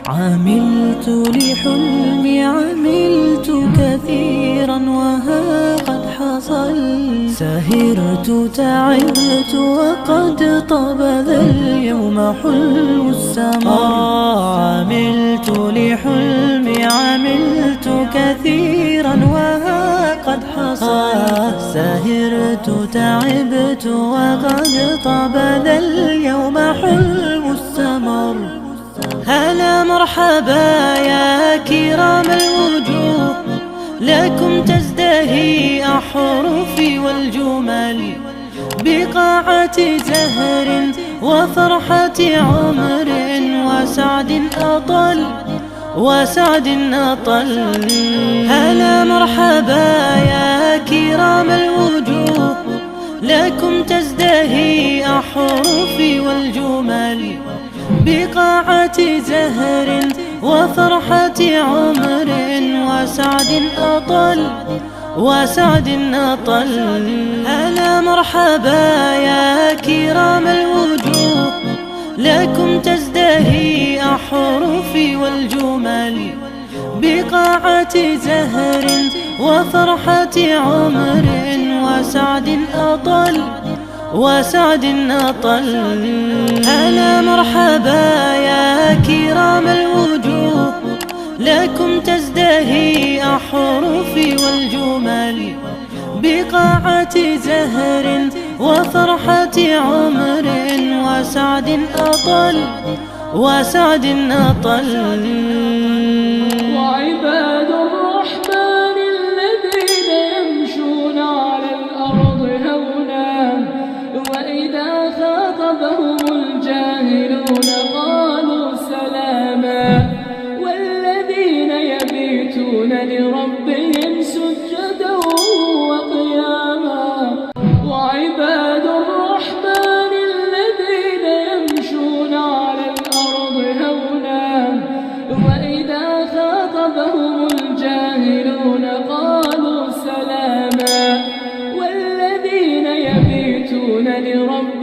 عملت لحلمي عملت كثيرا وها قد حصل، سهرت تعبت وقد طاب ذا اليوم حلو السمر. عملت لحلمي عملت كثيرا وها قد حصل، سهرت تعبت وقد طاب ذا اليوم حلو السمر. هلا مرحبا يا كرام الوجوه، لكم تزدهي أحرفي والجمل، بقاعة زهر وفرحة عمر وسعد أطل. هلا مرحبا يا كرام الوجوه، لكم تزدهي أحرفي والجمل، بقاعة زهر وفرحة عمر وسعد أطل. هلا مرحبا يا كرام الوجوه، لكم تزدهي أحرفي والجمل، بقاعة زهر وفرحة عمر وسعد أطل. هلا مرحبا يا كرام الوجوه، لكم تزدهي أحرفي والجمل، بقاعة زهر وفرحة عمر وسعد أطل. وعباد الرحمن الذين يمشون على الأرض هونا، وإذا خاطبهم الجاهلون قالوا سلاما، والذين يبيتون لربهم سجدا وقياما. وعباد الرحمن الذين يمشون على الأرض هونا، وإذا خاطبهم الجاهلون قالوا سلاما، والذين يبيتون لربهم